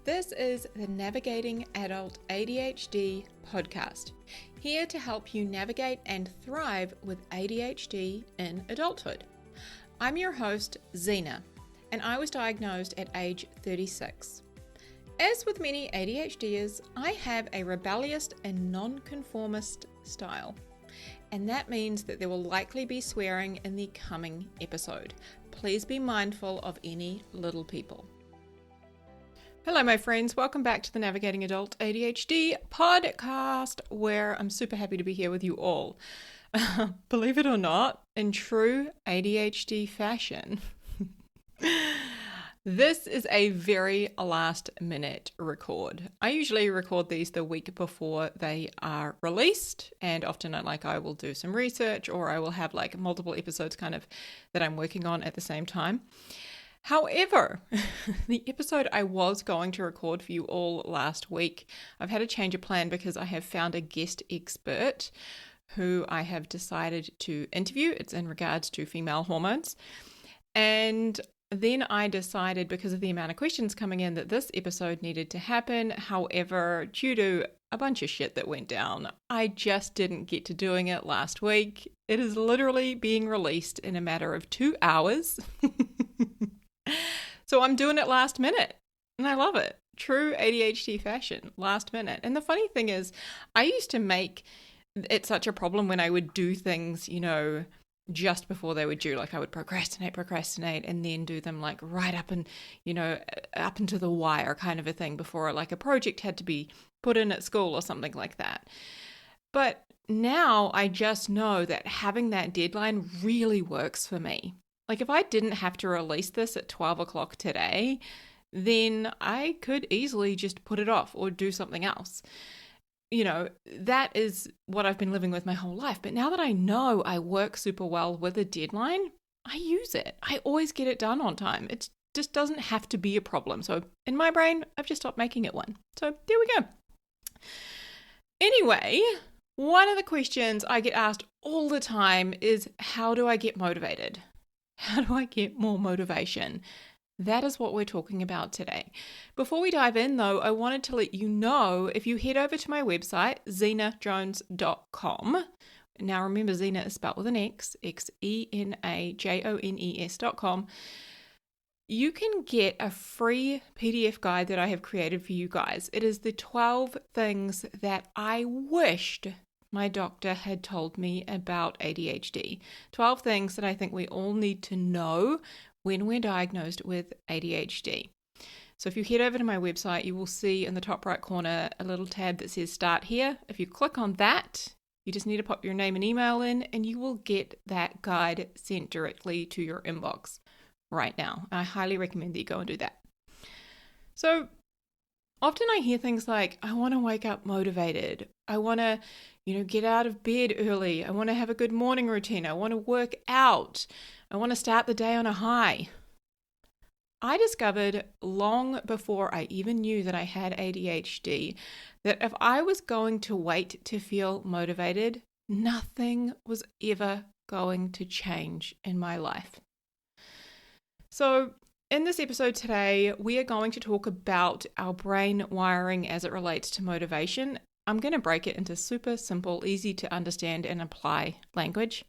This is the Navigating Adult ADHD podcast, here to help you navigate and thrive with ADHD in adulthood. I'm your host, Zena, and I was diagnosed at age 36. As with many ADHDers, I have a rebellious and nonconformist style, and that means that there will likely be swearing in the coming episode. Please be mindful of any little people. Hello, my friends. Welcome back to the Navigating Adult ADHD podcast, where I'm super happy to be here with you all. Believe it or not, in true ADHD fashion, this is a very last minute record. I usually record these the week before they are released, and often I will do some research, or I will have multiple episodes that I'm working on at the same time. However, the episode I was going to record for you all last week, I've had a change of plan because I have found a guest expert who I have decided to interview. It's in regards to female hormones. And then I decided, because of the amount of questions coming in, that this episode needed to happen. However, due to a bunch of shit that went down, I just didn't get to doing it last week. It is literally being released in a matter of 2 hours. So I'm doing it last minute, and I love it. True ADHD fashion, last minute. And the funny thing is, I used to make it such a problem when I would do things, just before they were due. I would procrastinate, and then do them right up and, up into the wire kind of a thing before a project had to be put in at school or something like that. But now I just know that having that deadline really works for me. If I didn't have to release this at 12 o'clock today, then I could easily just put it off or do something else. That is what I've been living with my whole life. But now that I know I work super well with a deadline, I use it. I always get it done on time. It just doesn't have to be a problem. So in my brain, I've just stopped making it one. So there we go. Anyway, one of the questions I get asked all the time is, how do I get motivated? How do I get more motivation? That is what we're talking about today. Before we dive in, though, I wanted to let you know, if you head over to my website, zenajones.com. Now remember, Zena is spelled with an X, XENAJONES.com. You can get a free PDF guide that I have created for you guys. It is the 12 things that I wished my doctor had told me about ADHD. 12 things that I think we all need to know when we're diagnosed with ADHD. So if you head over to my website, you will see in the top right corner a little tab that says Start Here. If you click on that, you just need to pop your name and email in, and you will get that guide sent directly to your inbox right now. I highly recommend that you go and do that. So often I hear things like, I want to wake up motivated. I want to, get out of bed early. I want to have a good morning routine. I want to work out. I want to start the day on a high. I discovered long before I even knew that I had ADHD that if I was going to wait to feel motivated, nothing was ever going to change in my life. So in this episode today, we are going to talk about our brain wiring as it relates to motivation. I'm going to break it into super simple, easy to understand and apply language.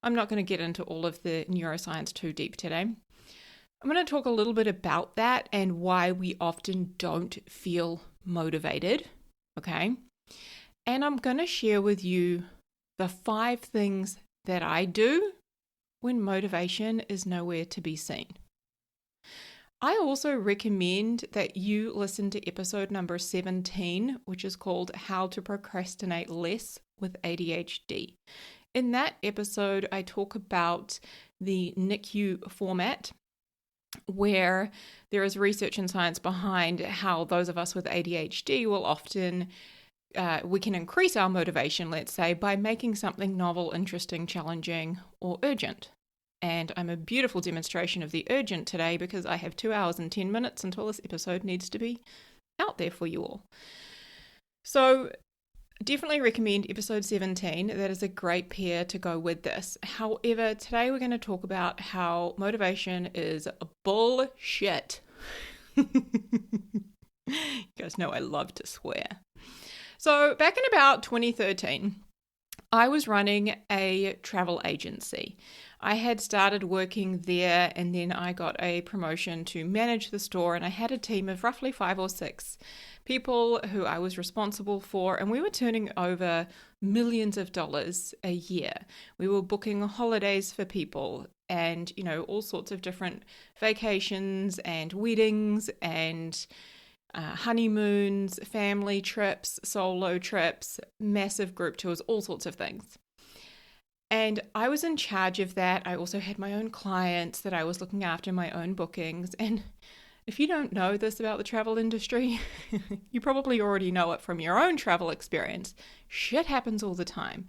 I'm not going to get into all of the neuroscience too deep today. I'm going to talk a little bit about that and why we often don't feel motivated, okay? And I'm going to share with you the 5 things that I do when motivation is nowhere to be seen. I also recommend that you listen to episode number 17, which is called How to Procrastinate Less with ADHD. In that episode, I talk about the NICU format, where there is research and science behind how those of us with ADHD will often, we can increase our motivation, let's say, by making something novel, interesting, challenging, or urgent. And I'm a beautiful demonstration of the urgent today because I have 2 hours and 10 minutes until this episode needs to be out there for you all. So definitely recommend episode 17. That is a great pair to go with this. However, today we're going to talk about how motivation is bullshit. You guys know I love to swear. So back in about 2013, I was running a travel agency. I had started working there, and then I got a promotion to manage the store, and I had a team of roughly 5 or 6 people who I was responsible for, and we were turning over millions of dollars a year. We were booking holidays for people and, all sorts of different vacations and weddings and honeymoons, family trips, solo trips, massive group tours, all sorts of things. And I was in charge of that. I also had my own clients that I was looking after, my own bookings. And if you don't know this about the travel industry, you probably already know it from your own travel experience. Shit happens all the time,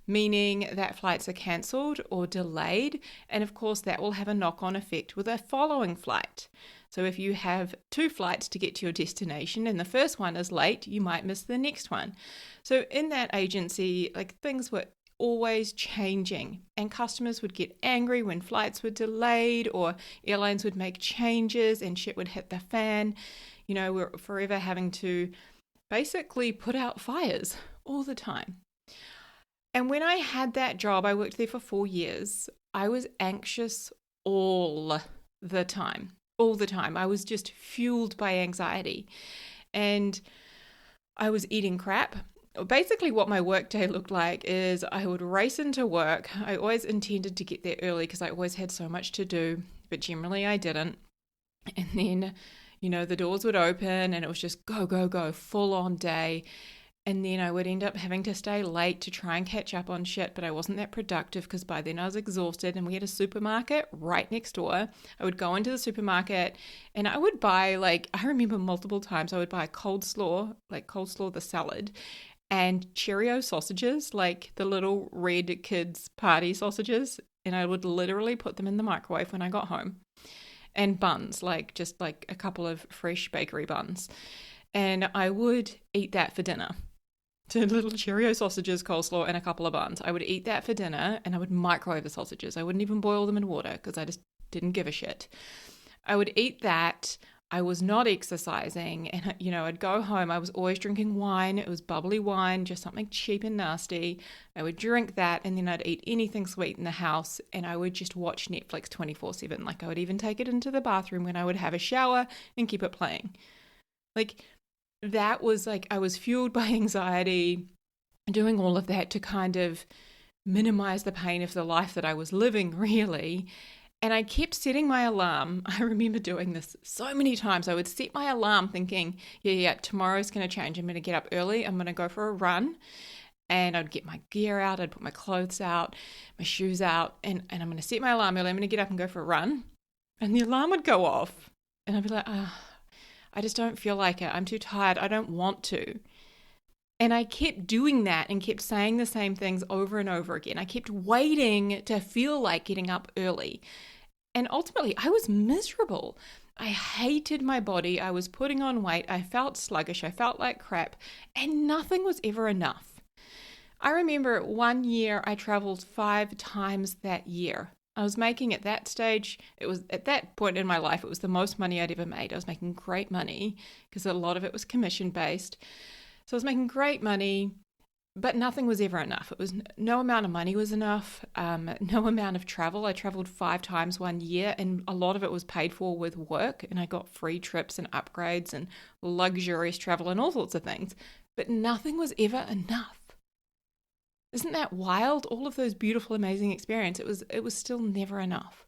meaning that flights are cancelled or delayed. And of course, that will have a knock-on effect with a following flight. So if you have 2 flights to get to your destination and the first one is late, you might miss the next one. So in that agency, things were always changing, and customers would get angry when flights were delayed or airlines would make changes and shit would hit the fan. We're forever having to basically put out fires all the time. And when I had that job, I worked there for 4 years, I was anxious all the time. I was just fueled by anxiety, and I was eating crap. Basically, what my workday looked like is I would race into work. I always intended to get there early because I always had so much to do, but generally I didn't. And then, the doors would open and it was just go, go, go, full on day. And then I would end up having to stay late to try and catch up on shit, but I wasn't that productive because by then I was exhausted, and we had a supermarket right next door. I would go into the supermarket and I would buy, I remember multiple times I would buy coleslaw the salad, and Cheerio sausages, the little red kids party sausages, and I would literally put them in the microwave when I got home. And buns, just a couple of fresh bakery buns. And I would eat that for dinner. So little Cheerio sausages, coleslaw, and a couple of buns. I would eat that for dinner, and I would microwave the sausages. I wouldn't even boil them in water because I just didn't give a shit. I would eat that. I was not exercising, and I'd go home. I was always drinking wine. It was bubbly wine, just something cheap and nasty. I would drink that, and then I'd eat anything sweet in the house, and I would just watch Netflix 24/7. I would even take it into the bathroom when I would have a shower and keep it playing. That was I was fueled by anxiety, doing all of that to kind of minimize the pain of the life that I was living, really. And I kept setting my alarm. I remember doing this so many times. I would set my alarm thinking, tomorrow's going to change. I'm going to get up early. I'm going to go for a run. And I'd get my gear out. I'd put my clothes out, my shoes out. And I'm going to set my alarm early. I'm going to get up and go for a run. And the alarm would go off. And I'd be like, I just don't feel like it. I'm too tired. I don't want to. And I kept doing that and kept saying the same things over and over again. I kept waiting to feel like getting up early. And ultimately, I was miserable. I hated my body. I was putting on weight. I felt sluggish. I felt like crap. And nothing was ever enough. I remember one year I traveled 5 times that year. I was making at that stage, it was at that point in my life, it was the most money I'd ever made. I was making great money because a lot of it was commission based. So I was making great money, but nothing was ever enough. It was no amount of money was enough, no amount of travel. I traveled 5 times one year, and a lot of it was paid for with work, and I got free trips and upgrades and luxurious travel and all sorts of things, but nothing was ever enough. Isn't that wild? All of those beautiful, amazing experiences, it was still never enough.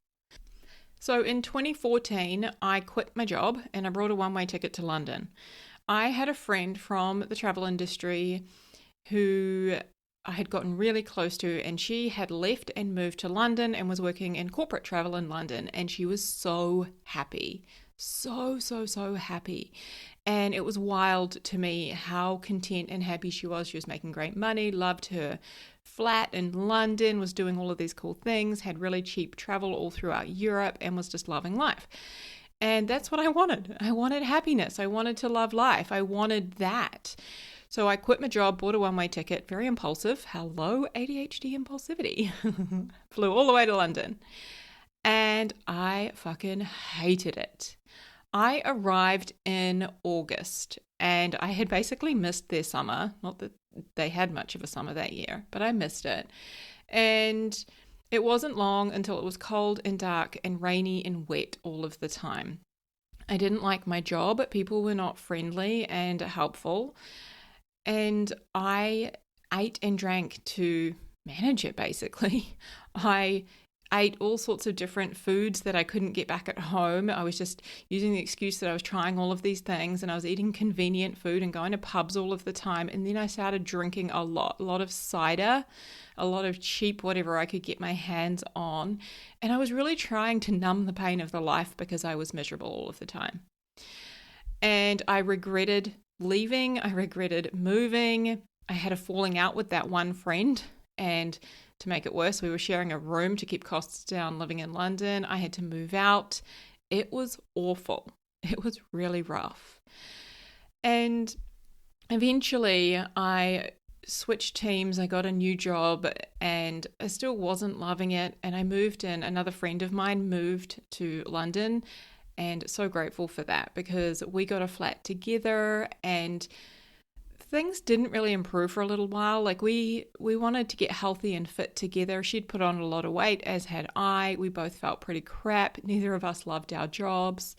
So in 2014, I quit my job and I brought a one-way ticket to London. I had a friend from the travel industry who I had gotten really close to, and she had left and moved to London and was working in corporate travel in London, and she was so happy. So happy. And it was wild to me how content and happy she was. She was making great money, loved her flat in London, was doing all of these cool things, had really cheap travel all throughout Europe, and was just loving life. And that's what I wanted. I wanted happiness. I wanted to love life. I wanted that. So I quit my job, bought a one-way ticket, very impulsive. Hello, ADHD impulsivity. Flew all the way to London. And I fucking hated it. I arrived in August and I had basically missed their summer. Not that they had much of a summer that year, but I missed it. And it wasn't long until it was cold and dark and rainy and wet all of the time. I didn't like my job. People were not friendly and helpful. And I ate and drank to manage it, basically. I ate all sorts of different foods that I couldn't get back at home. I was just using the excuse that I was trying all of these things, and I was eating convenient food and going to pubs all of the time. And then I started drinking a lot of cider, a lot of cheap whatever I could get my hands on. And I was really trying to numb the pain of the life because I was miserable all of the time. And I regretted leaving. I regretted moving. I had a falling out with that one friend, and to make it worse, we were sharing a room to keep costs down living in London. I had to move out. It was awful. It was really rough. And eventually I switched teams. I got a new job and I still wasn't loving it. And I moved in. Another friend of mine moved to London, and so grateful for that because we got a flat together and things didn't really improve for a little while. Like we wanted to get healthy and fit together. She'd put on a lot of weight, as had I. We both felt pretty crap. Neither of us loved our jobs.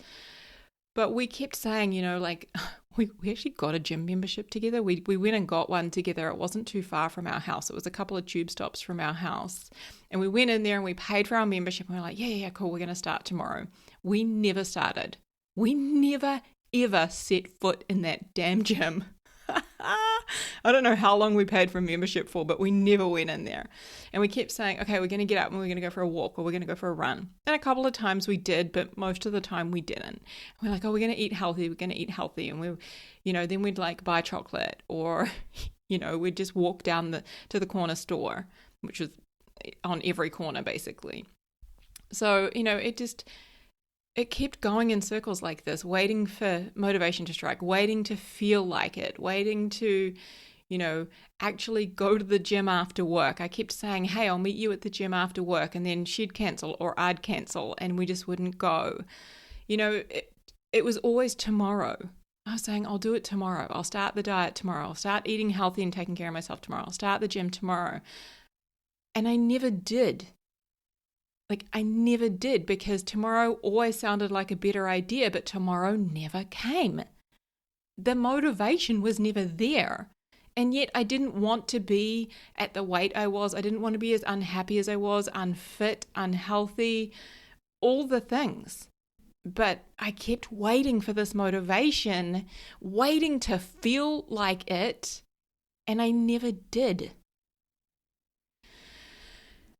But we kept saying, we actually got a gym membership together. We went and got one together. It wasn't too far from our house. It was a couple of tube stops from our house. And we went in there and we paid for our membership. And we were like, yeah, cool. We're going to start tomorrow. We never started. We never, ever set foot in that damn gym. I don't know how long we paid for a membership for, but we never went in there. And we kept saying, okay, we're going to get up and we're going to go for a walk or we're going to go for a run. And a couple of times we did, but most of the time we didn't. And we're like, oh, we're going to eat healthy. We're going to eat healthy. And then we'd like buy chocolate or, we'd just walk down to the corner store, which was on every corner basically. So, it kept going in circles like this, waiting for motivation to strike, waiting to feel like it, waiting to, actually go to the gym after work. I kept saying, hey, I'll meet you at the gym after work. And then she'd cancel or I'd cancel and we just wouldn't go. It was always tomorrow. I was saying, I'll do it tomorrow. I'll start the diet tomorrow. I'll start eating healthy and taking care of myself tomorrow. I'll start the gym tomorrow. And I never did. I never did because tomorrow always sounded like a better idea, but tomorrow never came. The motivation was never there. And yet I didn't want to be at the weight I was. I didn't want to be as unhappy as I was, unfit, unhealthy, all the things. But I kept waiting for this motivation, waiting to feel like it, and I never did.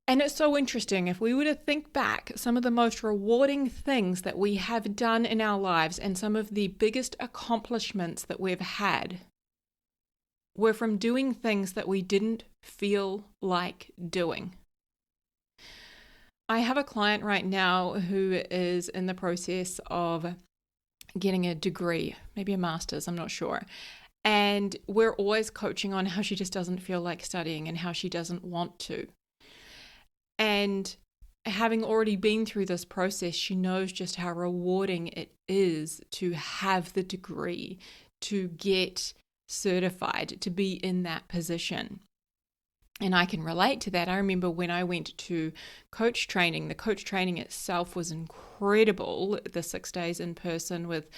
And it's so interesting, if we were to think back, some of the most rewarding things that we have done in our lives and some of the biggest accomplishments that we've had were from doing things that we didn't feel like doing. I have a client right now who is in the process of getting a degree, maybe a master's, I'm not sure. And we're always coaching on how she just doesn't feel like studying and how she doesn't want to. And having already been through this process, she knows just how rewarding it is to have the degree, to get certified, to be in that position. And I can relate to that. I remember when I went to coach training, the coach training itself was incredible, the 6 days in person with,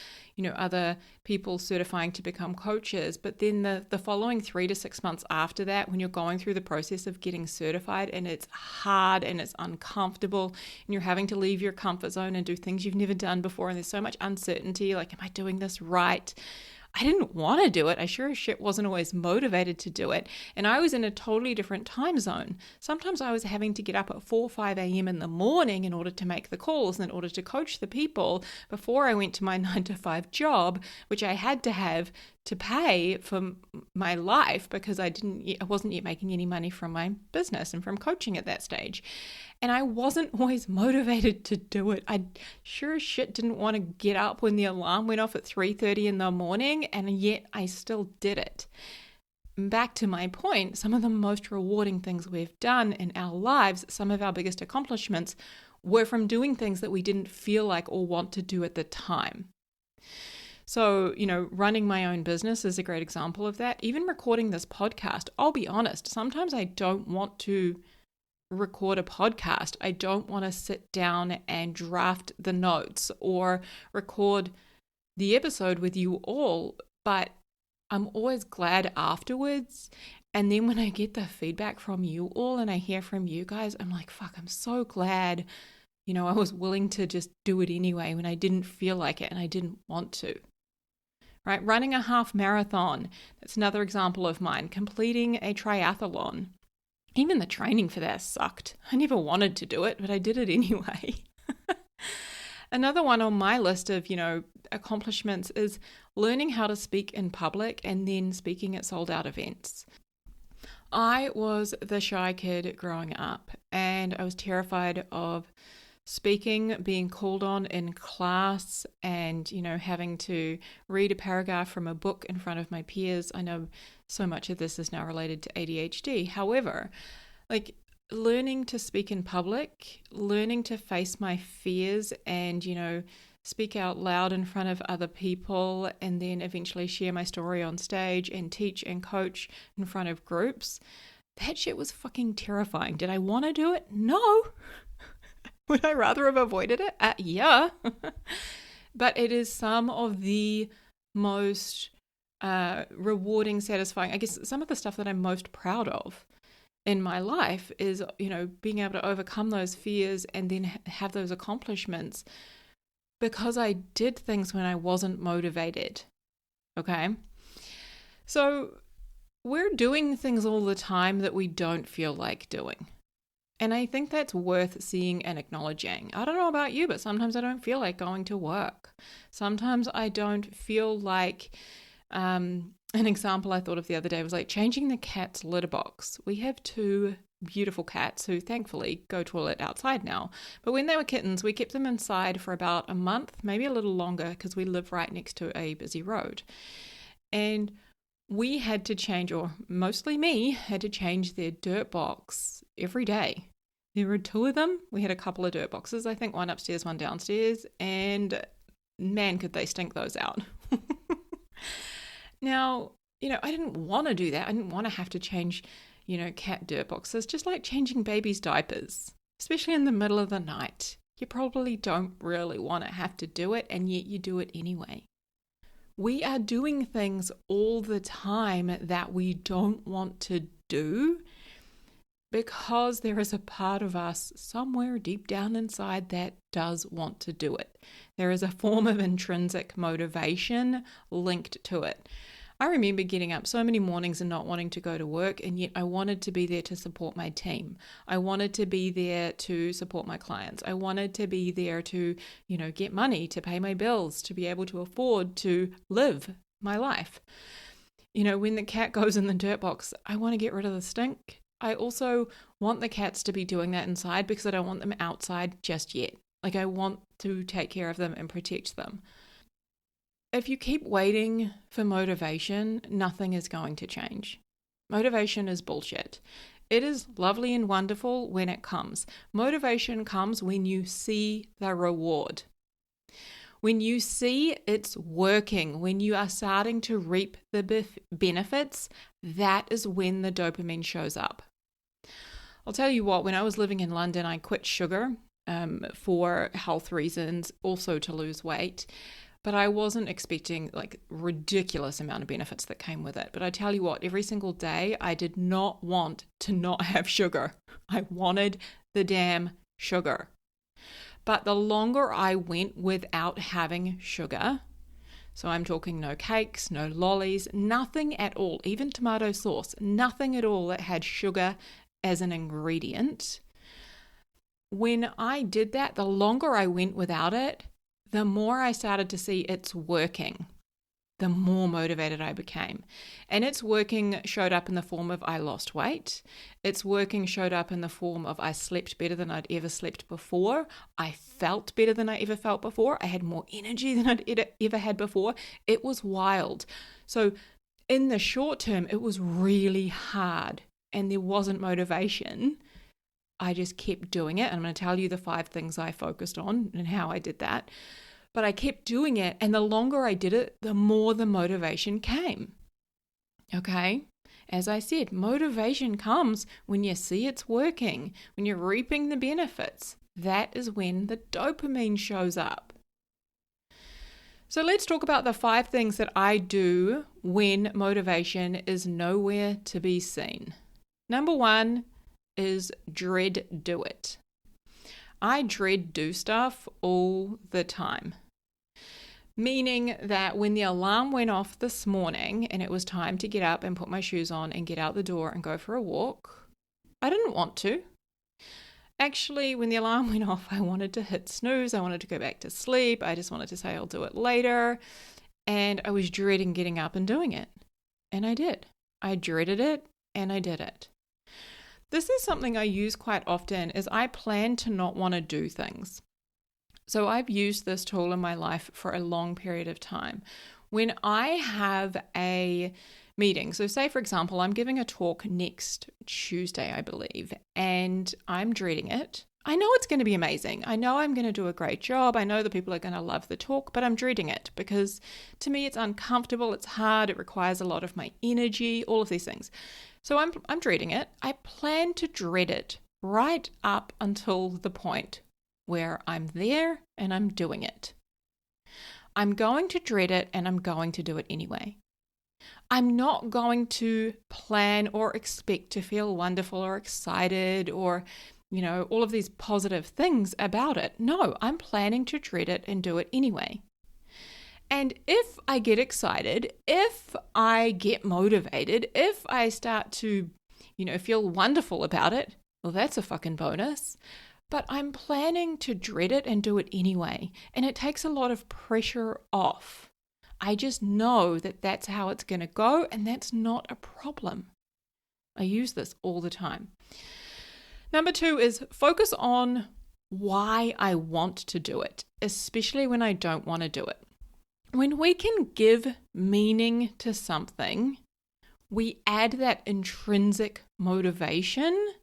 other people certifying to become coaches. But then the following 3 to 6 months after that, when you're going through the process of getting certified and it's hard and it's uncomfortable and you're having to leave your comfort zone and do things you've never done before and there's so much uncertainty, like, am I doing this right? I didn't want to do it. I sure as shit wasn't always motivated to do it. And I was in a totally different time zone. Sometimes I was having to get up at 4 or 5 a.m. in the morning in order to make the calls and in order to coach the people before I went to my 9 to 5 job, which I had to have to pay for my life because I wasn't yet making any money from my business and from coaching at that stage. And I wasn't always motivated to do it. I sure as shit didn't want to get up when the alarm went off at 3:30 in the morning, and yet I still did it. Back to my point, some of the most rewarding things we've done in our lives, some of our biggest accomplishments, were from doing things that we didn't feel like or want to do at the time. So, running my own business is a great example of that. Even recording this podcast, I'll be honest, sometimes I don't want to record a podcast. I don't want to sit down and draft the notes or record the episode with you all, but I'm always glad afterwards. And then when I get the feedback from you all and I hear from you guys, I'm like, fuck, I'm so glad, I was willing to just do it anyway when I didn't feel like it and I didn't want to. Right? Running a half marathon, that's another example of mine. Completing a triathlon. Even the training for that sucked. I never wanted to do it, but I did it anyway. Another one on my list of, accomplishments is learning how to speak in public and then speaking at sold out events. I was the shy kid growing up and I was terrified of speaking, being called on in class and, having to read a paragraph from a book in front of my peers. I know so much of this is now related to ADHD. However, learning to speak in public, learning to face my fears and, speak out loud in front of other people and then eventually share my story on stage and teach and coach in front of groups. That shit was fucking terrifying. Did I want to do it? No. Would I rather have avoided it? Yeah. But it is some of the most rewarding, satisfying, I guess some of the stuff that I'm most proud of in my life is, being able to overcome those fears and then have those accomplishments because I did things when I wasn't motivated. Okay? So we're doing things all the time that we don't feel like doing. And I think that's worth seeing and acknowledging. I don't know about you, but sometimes I don't feel like going to work. Sometimes I don't feel like, an example I thought of the other day was like changing the cat's litter box. We have 2 beautiful cats who thankfully go toilet outside now. But when they were kittens, we kept them inside for about a month, maybe a little longer because we live right next to a busy road. And we had to change, or mostly me, had to change their dirt box every day. There were 2 of them. We had a couple of dirt boxes, I think one upstairs, one downstairs, and man, could they stink those out. Now, I didn't want to do that. I didn't want to have to change, cat dirt boxes, just like changing babies' diapers, especially in the middle of the night. You probably don't really want to have to do it, and yet you do it anyway. We are doing things all the time that we don't want to do because there is a part of us somewhere deep down inside that does want to do it. There is a form of intrinsic motivation linked to it. I remember getting up so many mornings and not wanting to go to work, and yet I wanted to be there to support my team. I wanted to be there to support my clients. I wanted to be there to, get money, to pay my bills, to be able to afford to live my life. When the cat goes in the dirt box, I want to get rid of the stink. I also want the cats to be doing that inside because I don't want them outside just yet. I want to take care of them and protect them. If you keep waiting for motivation, nothing is going to change. Motivation is bullshit. It is lovely and wonderful when it comes. Motivation comes when you see the reward. When you see it's working, when you are starting to reap the benefits, that is when the dopamine shows up. I'll tell you what, when I was living in London, I quit sugar for health reasons, also to lose weight. But I wasn't expecting ridiculous amount of benefits that came with it. But I tell you what, every single day I did not want to not have sugar. I wanted the damn sugar. But the longer I went without having sugar, so I'm talking no cakes, no lollies, nothing at all, even tomato sauce, nothing at all that had sugar as an ingredient. When I did that, the longer I went without it, the more I started to see it's working, the more motivated I became. And its working showed up in the form of I lost weight. Its working showed up in the form of I slept better than I'd ever slept before. I felt better than I ever felt before. I had more energy than I'd ever had before. It was wild. So in the short term, it was really hard and there wasn't motivation. I just kept doing it. And I'm going to tell you the 5 things I focused on and how I did that. But I kept doing it, and the longer I did it, the more the motivation came. Okay? As I said, motivation comes when you see it's working, when you're reaping the benefits. That is when the dopamine shows up. So let's talk about the 5 things that I do when motivation is nowhere to be seen. Number 1 is dread do it. I dread do stuff all the time. Meaning that when the alarm went off this morning and it was time to get up and put my shoes on and get out the door and go for a walk, I didn't want to. Actually, when the alarm went off, I wanted to hit snooze. I wanted to go back to sleep. I just wanted to say I'll do it later. And I was dreading getting up and doing it. And I did. I dreaded it and I did it. This is something I use quite often is I plan to not want to do things. So I've used this tool in my life for a long period of time. When I have a meeting, so say for example, I'm giving a talk next Tuesday, I believe, and I'm dreading it. I know it's going to be amazing. I know I'm going to do a great job. I know the people are going to love the talk, but I'm dreading it because to me it's uncomfortable, it's hard, it requires a lot of my energy, all of these things. So I'm dreading it. I plan to dread it right up until the point where I'm there and I'm doing it. I'm going to dread it and I'm going to do it anyway. I'm not going to plan or expect to feel wonderful or excited or, all of these positive things about it. No, I'm planning to dread it and do it anyway. And if I get excited, if I get motivated, if I start to, feel wonderful about it, well, that's a fucking bonus. But I'm planning to dread it and do it anyway. And it takes a lot of pressure off. I just know that that's how it's going to go, and that's not a problem. I use this all the time. Number 2 is focus on why I want to do it, especially when I don't want to do it. When we can give meaning to something, we add that intrinsic motivation,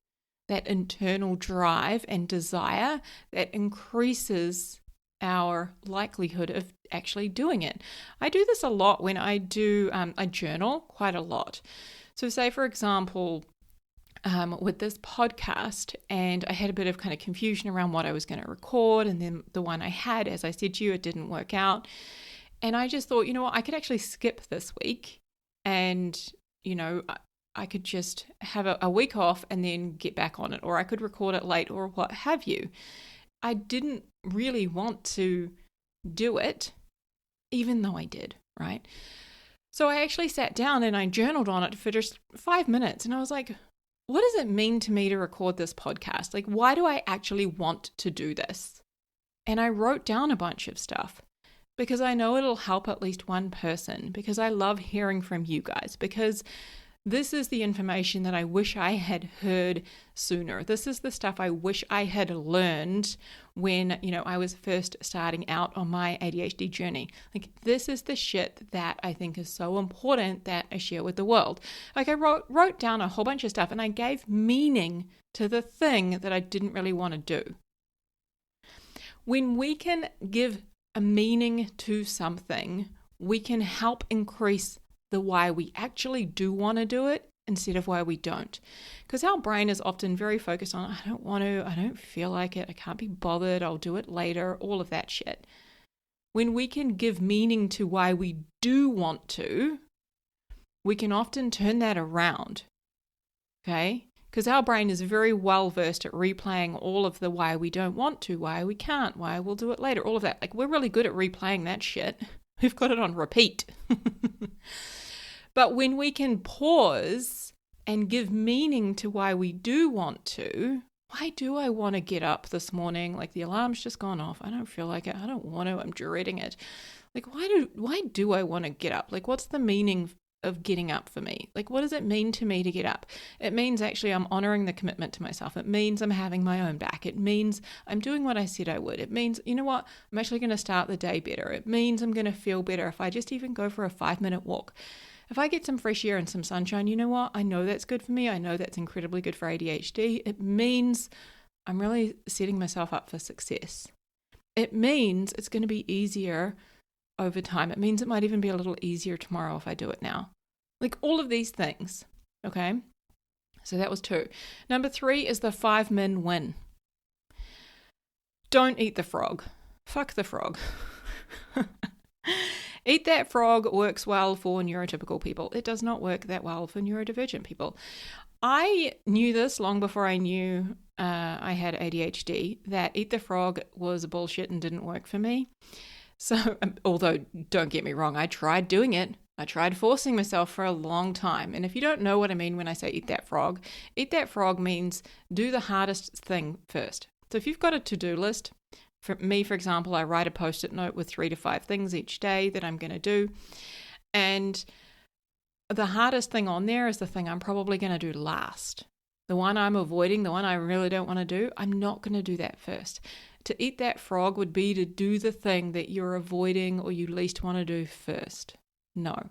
that internal drive and desire that increases our likelihood of actually doing it. I do this a lot when I do, I journal quite a lot. So say, for example, with this podcast, and I had a bit of kind of confusion around what I was going to record, and then the one I had, as I said to you, it didn't work out. And I just thought, I could actually skip this week and, I could just have a week off and then get back on it, or I could record it late or what have you. I didn't really want to do it, even though I did, right? So I actually sat down and I journaled on it for just 5 minutes. And I was like, what does it mean to me to record this podcast? Like, why do I actually want to do this? And I wrote down a bunch of stuff because I know it'll help at least one person, because I love hearing from you guys, because this is the information that I wish I had heard sooner. This is the stuff I wish I had learned when, I was first starting out on my ADHD journey. Like, this is the shit that I think is so important that I share with the world. Like, I wrote down a whole bunch of stuff and I gave meaning to the thing that I didn't really want to do. When we can give a meaning to something, we can help increase the why we actually do want to do it instead of why we don't. Because our brain is often very focused on, I don't want to, I don't feel like it, I can't be bothered, I'll do it later, all of that shit. When we can give meaning to why we do want to, we can often turn that around. Okay? Because our brain is very well versed at replaying all of the why we don't want to, why we can't, why we'll do it later, all of that. Like, we're really good at replaying that shit. We've got it on repeat. But when we can pause and give meaning to why we do want to, why do I want to get up this morning? Like, the alarm's just gone off. I don't feel like it. I don't want to. I'm dreading it. Like, why do I want to get up? Like, what's the meaning of getting up for me? Like, what does it mean to me to get up? It means actually I'm honoring the commitment to myself. It means I'm having my own back. It means I'm doing what I said I would. It means, you know what? I'm actually going to start the day better. It means I'm going to feel better if I just even go for a 5-minute walk. If I get some fresh air and some sunshine, you know what? I know that's good for me. I know that's incredibly good for ADHD. It means I'm really setting myself up for success. It means it's going to be easier over time. It means it might even be a little easier tomorrow if I do it now. Like all of these things, okay? So that was 2. Number 3 is the 5-min win. Don't eat the frog. Fuck the frog. Eat that frog works well for neurotypical people. It does not work that well for neurodivergent people. I knew this long before I knew I had ADHD, that eat the frog was bullshit and didn't work for me. So, although, don't get me wrong, I tried doing it. I tried forcing myself for a long time. And if you don't know what I mean when I say eat that frog means do the hardest thing first. So if you've got a to-do list, for me, for example, I write a post-it note with 3 to 5 things each day that I'm going to do. And the hardest thing on there is the thing I'm probably going to do last. The one I'm avoiding, the one I really don't want to do, I'm not going to do that first. To eat that frog would be to do the thing that you're avoiding or you least want to do first. No,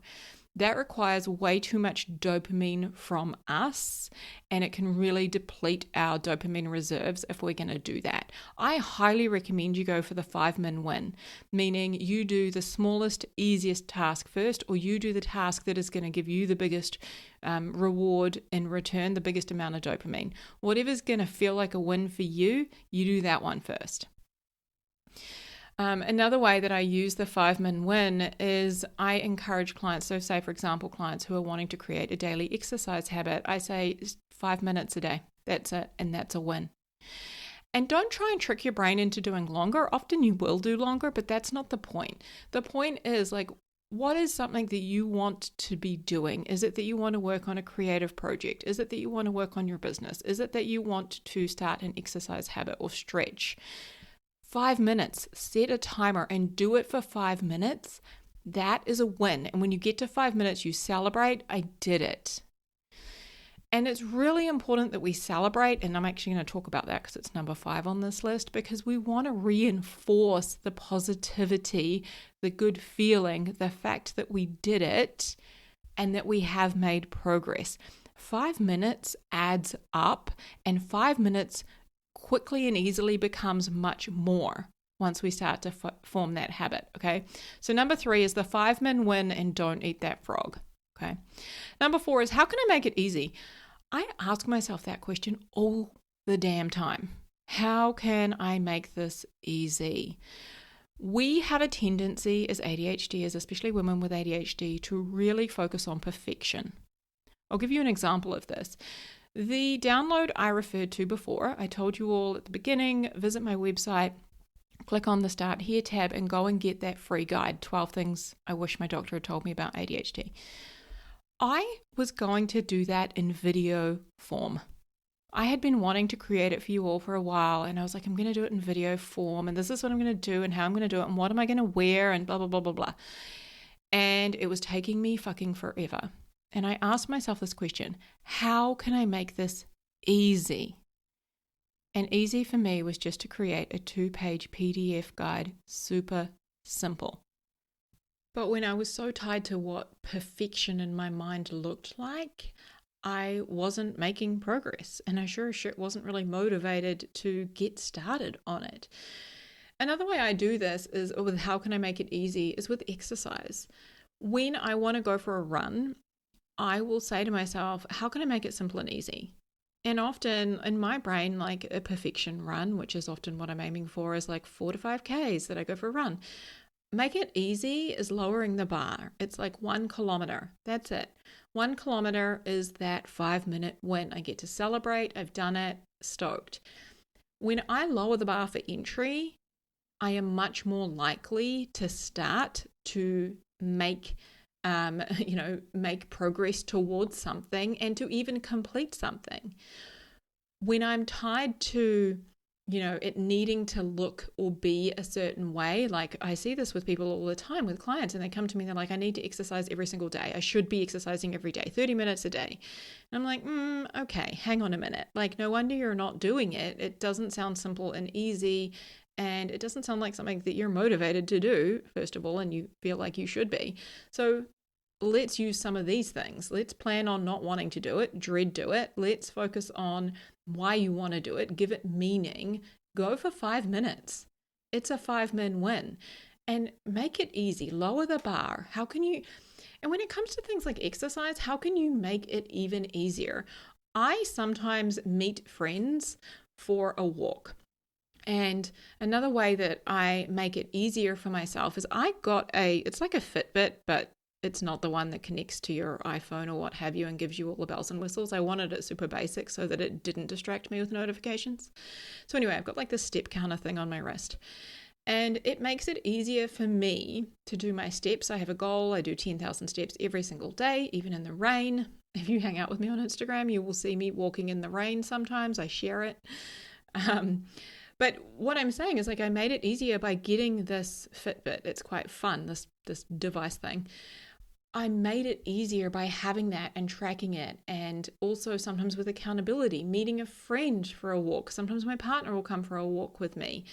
that requires way too much dopamine from us, and it can really deplete our dopamine reserves if we're going to do that. I highly recommend you go for the 5-min win, meaning you do the smallest, easiest task first, or you do the task that is going to give you the biggest reward in return, the biggest amount of dopamine. Whatever's going to feel like a win for you, you do that one first. Another way that I use the 5-min win is I encourage clients. So say, for example, clients who are wanting to create a daily exercise habit, I say 5 minutes a day. That's it. And that's a win. And don't try and trick your brain into doing longer. Often you will do longer, but that's not the point. The point is like, what is something that you want to be doing? Is it that you want to work on a creative project? Is it that you want to work on your business? Is it that you want to start an exercise habit or stretch? 5 minutes, set a timer and do it for 5 minutes. That is a win. And when you get to 5 minutes, you celebrate, I did it. And it's really important that we celebrate. And I'm actually going to talk about that because it's number 5 on this list, because we want to reinforce the positivity, the good feeling, the fact that we did it and that we have made progress. 5 minutes adds up, and 5 minutes quickly and easily becomes much more once we start to form that habit, okay? So number 3 is the 5-min win and don't eat that frog, okay? Number 4 is how can I make it easy? I ask myself that question all the damn time. How can I make this easy? We have a tendency as ADHDers, especially women with ADHD, to really focus on perfection. I'll give you an example of this. The download I referred to before, I told you all at the beginning, visit my website, click on the Start Here tab and go and get that free guide, 12 Things I Wish My Doctor Had Told Me About ADHD. I was going to do that in video form. I had been wanting to create it for you all for a while, and I was like, I'm going to do it in video form, and this is what I'm going to do, and how I'm going to do it, and what am I going to wear, and blah, blah, blah, blah, blah. And it was taking me fucking forever. And I asked myself this question, how can I make this easy? And easy for me was just to create a 2-page PDF guide, super simple. But when I was so tied to what perfection in my mind looked like, I wasn't making progress, and I sure as shit wasn't really motivated to get started on it. Another way I do this is with how can I make it easy is with exercise. When I want to go for a run, I will say to myself, how can I make it simple and easy? And often in my brain, like a perfection run, which is often what I'm aiming for, is like 4 to 5 Ks that I go for a run. Make it easy is lowering the bar. It's like 1 kilometer. That's it. 1 kilometer is that 5-minute win. I get to celebrate. I've done it. Stoked. When I lower the bar for entry, I am much more likely to start to make progress towards something and to even complete something. When I'm tied to, it needing to look or be a certain way, like I see this with people all the time, with clients, and they come to me and they're like, I need to exercise every single day. I should be exercising every day, 30 minutes a day. And I'm like, okay, hang on a minute. Like, no wonder you're not doing it. It doesn't sound simple and easy. And it doesn't sound like something that you're motivated to do, first of all, and you feel like you should be. So let's use some of these things. Let's plan on not wanting to do it, dread do it. Let's focus on why you want to do it, give it meaning. Go for 5 minutes. it's a 5-min win. And make it easy. Lower the bar. How can you, and when it comes to things like exercise, how can you make it even easier? I sometimes meet friends for a walk. And another way that I make it easier for myself is it's like a Fitbit, but it's not the one that connects to your iPhone or what have you and gives you all the bells and whistles. I wanted it super basic so that it didn't distract me with notifications. So anyway, I've got like this step counter thing on my wrist. And it makes it easier for me to do my steps. I have a goal. I do 10,000 steps every single day, even in the rain. If you hang out with me on Instagram, you will see me walking in the rain sometimes. I share it. But what I'm saying is, like, I made it easier by getting this Fitbit. It's quite fun, this device thing. I made it easier by having that and tracking it, and also sometimes with accountability, meeting a friend for a walk. Sometimes my partner will come for a walk with me.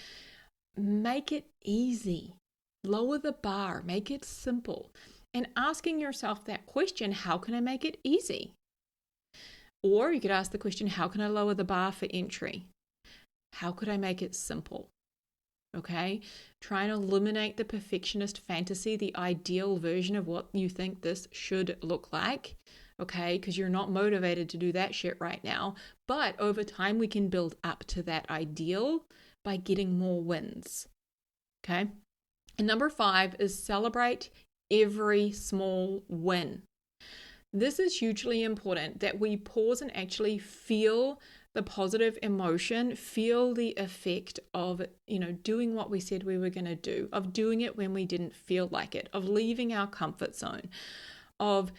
Make it easy. Lower the bar. Make it simple. And asking yourself that question, how can I make it easy? Or you could ask the question, how can I lower the bar for entry? How could I make it simple? Okay? Try and eliminate the perfectionist fantasy, the ideal version of what you think this should look like. Okay? Because you're not motivated to do that shit right now. But over time, we can build up to that ideal by getting more wins. Okay? And number 5 is celebrate every small win. This is hugely important, that we pause and actually feel the positive emotion, feel the effect of, doing what we said we were going to do, of doing it when we didn't feel like it, of leaving our comfort zone, of,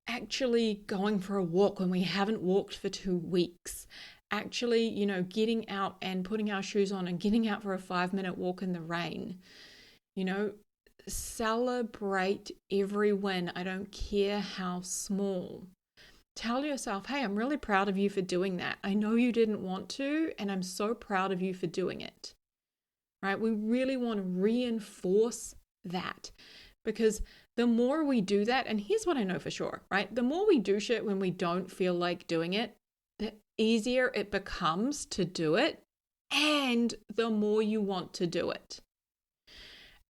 actually going for a walk when we haven't walked for 2 weeks, actually, getting out and putting our shoes on and getting out for a 5-minute walk in the rain. Celebrate every win. I don't care how small. Tell yourself, hey, I'm really proud of you for doing that. I know you didn't want to, and I'm so proud of you for doing it. Right? We really want to reinforce that, because the more we do that, and here's what I know for sure, right? The more we do shit when we don't feel like doing it, the easier it becomes to do it, and the more you want to do it.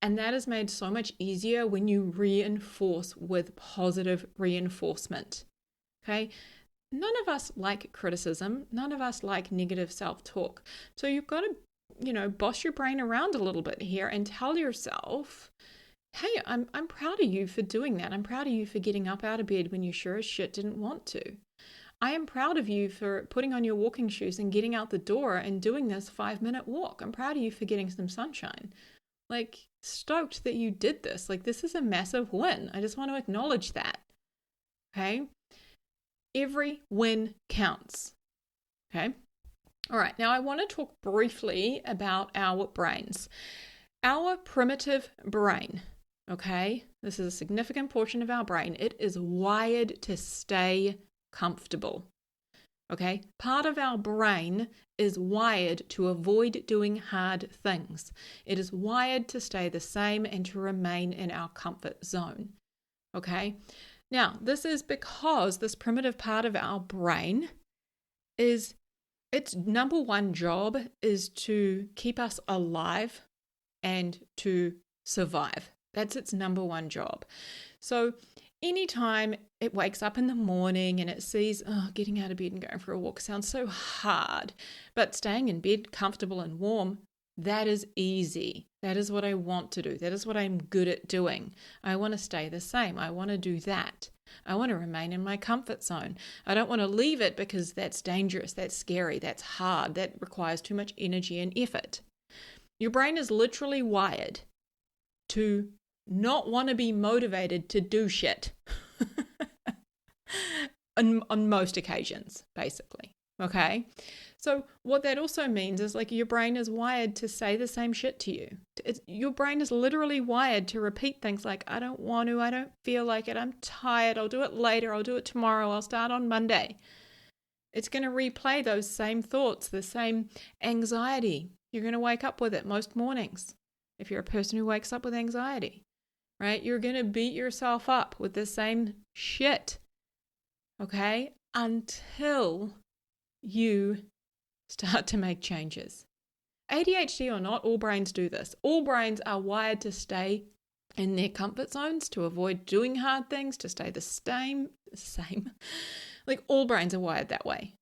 And that is made so much easier when you reinforce with positive reinforcement. Okay? None of us like criticism. None of us like negative self-talk. So you've got to, boss your brain around a little bit here and tell yourself, hey, I'm proud of you for doing that. I'm proud of you for getting up out of bed when you sure as shit didn't want to. I am proud of you for putting on your walking shoes and getting out the door and doing this 5-minute walk. I'm proud of you for getting some sunshine. Like, stoked that you did this. Like, this is a massive win. I just want to acknowledge that. Okay? Every win counts. Okay? All right. Now, I want to talk briefly about our brains. Our primitive brain, okay? This is a significant portion of our brain. It is wired to stay comfortable. Okay? Part of our brain is wired to avoid doing hard things. It is wired to stay the same and to remain in our comfort zone. Okay? Now, this is because this primitive part of our brain its number one job is to keep us alive and to survive. That's its number one job. So anytime it wakes up in the morning and it sees, getting out of bed and going for a walk sounds so hard, but staying in bed comfortable and warm, that is easy. That is what I want to do. That is what I'm good at doing. I want to stay the same. I want to do that. I want to remain in my comfort zone. I don't want to leave it because that's dangerous, that's scary, that's hard, that requires too much energy and effort. Your brain is literally wired to not want to be motivated to do shit on most occasions, basically. Okay? So what that also means is, like, your brain is wired to say the same shit to you. Your brain is literally wired to repeat things like, I don't want to, I don't feel like it, I'm tired, I'll do it later, I'll do it tomorrow, I'll start on Monday. It's going to replay those same thoughts, the same anxiety. You're going to wake up with it most mornings. If you're a person who wakes up with anxiety, right? You're going to beat yourself up with the same shit, okay? Until you start to make changes. ADHD or not, all brains do this. All brains are wired to stay in their comfort zones, to avoid doing hard things, to stay the same. Like all brains are wired that way.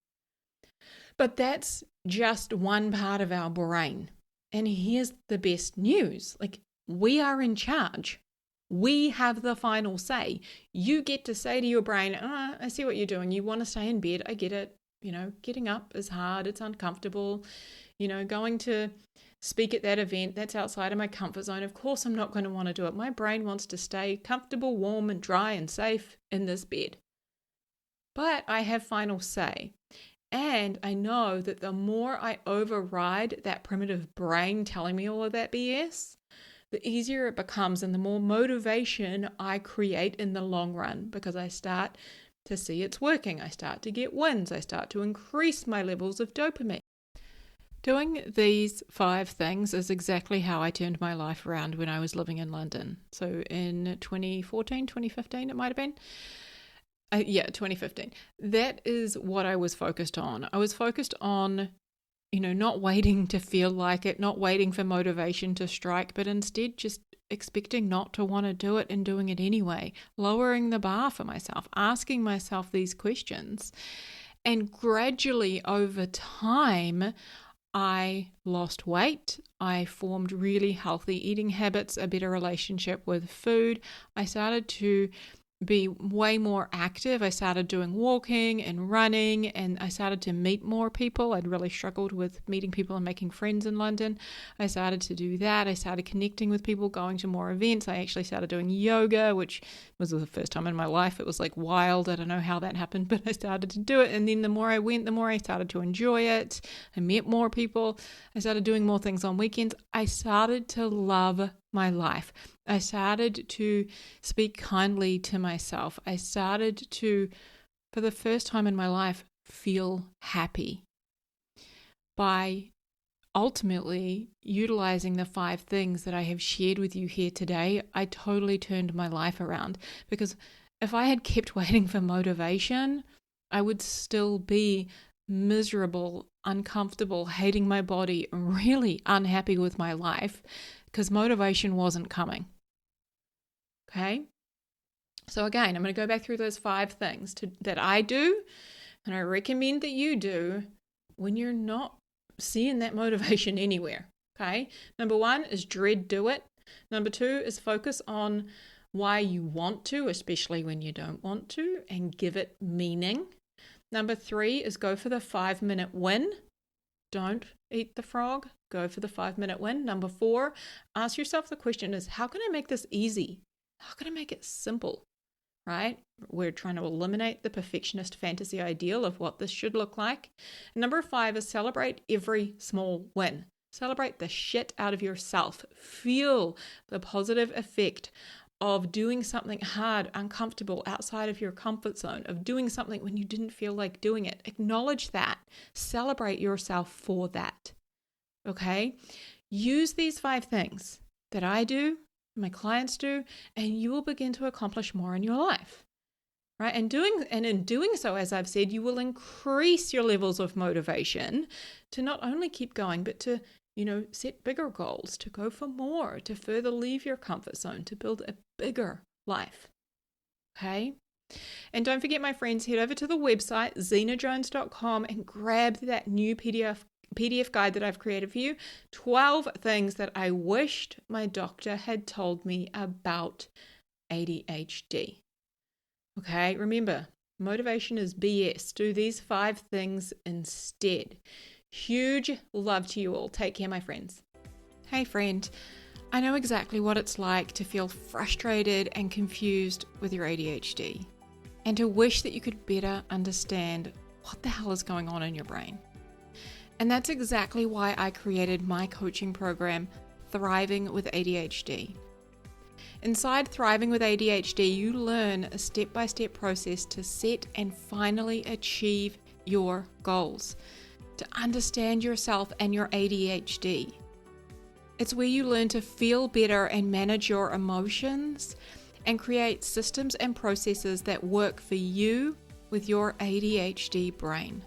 But that's just one part of our brain. And here's the best news. Like, we are in charge. We have the final say. You get to say to your brain, I see what you're doing. You want to stay in bed. I get it. Getting up is hard. It's uncomfortable. Going to speak at that event, that's outside of my comfort zone. Of course, I'm not going to want to do it. My brain wants to stay comfortable, warm, and dry and safe in this bed. But I have final say. And I know that the more I override that primitive brain telling me all of that BS, the easier it becomes and the more motivation I create in the long run, because I start to see it's working. I start to get wins. I start to increase my levels of dopamine. Doing these 5 things is exactly how I turned my life around when I was living in London. So in 2015, it might have been. 2015. That is what I was focused on. I was focused on, not waiting to feel like it, not waiting for motivation to strike, but instead just expecting not to want to do it and doing it anyway, lowering the bar for myself, asking myself these questions. And gradually over time, I lost weight. I formed really healthy eating habits, a better relationship with food. I started to be way more active. I started doing walking and running, and I started to meet more people. I'd really struggled with meeting people and making friends in London. I started to do that. I started connecting with people, going to more events. I actually started doing yoga, which was the first time in my life. It was like wild. I don't know how that happened, but I started to do it. And then the more I went, the more I started to enjoy it. I met more people. I started doing more things on weekends. I started to love my life. I started to speak kindly to myself. I started to, for the first time in my life, feel happy by ultimately utilizing the 5 things that I have shared with you here today. I totally turned my life around, because if I had kept waiting for motivation, I would still be miserable, uncomfortable, hating my body, really unhappy with my life, because motivation wasn't coming. Okay? So again, I'm going to go back through those 5 things that I do, and I recommend that you do when you're not seeing that motivation anywhere. Okay? Number 1 is dread do it. Number 2 is focus on why you want to, especially when you don't want to, and give it meaning. Number 3 is go for the 5-minute win. Don't eat the frog. Go for the 5-minute win. Number 4, ask yourself the question is, how can I make this easy? How can I make it simple? Right? We're trying to eliminate the perfectionist fantasy ideal of what this should look like. And number 5 is celebrate every small win. Celebrate the shit out of yourself. Feel the positive effect of doing something hard, uncomfortable, outside of your comfort zone, of doing something when you didn't feel like doing it. Acknowledge that. Celebrate yourself for that. Okay? Use these 5 things that I do, my clients do, and you will begin to accomplish more in your life. Right? And in doing so, as I've said, you will increase your levels of motivation to not only keep going, but to, set bigger goals, to go for more, to further leave your comfort zone, to build a bigger life. Okay? And don't forget, my friends, head over to the website, zenajones.com, and grab that new PDF guide that I've created for you. 12 things that I wished my doctor had told me about ADHD. Okay, remember, motivation is BS. Do these 5 things instead. Huge love to you all. Take care, my friends. Hey, friend. I know exactly what it's like to feel frustrated and confused with your ADHD, and to wish that you could better understand what the hell is going on in your brain. And that's exactly why I created my coaching program, Thriving with ADHD. Inside Thriving with ADHD, you learn a step-by-step process to set and finally achieve your goals, to understand yourself and your ADHD. It's where you learn to feel better and manage your emotions and create systems and processes that work for you with your ADHD brain.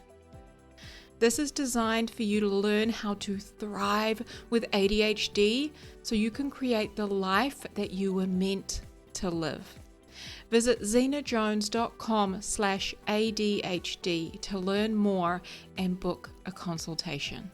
This is designed for you to learn how to thrive with ADHD so you can create the life that you were meant to live. Visit zenajones.com/ADHD to learn more and book a consultation.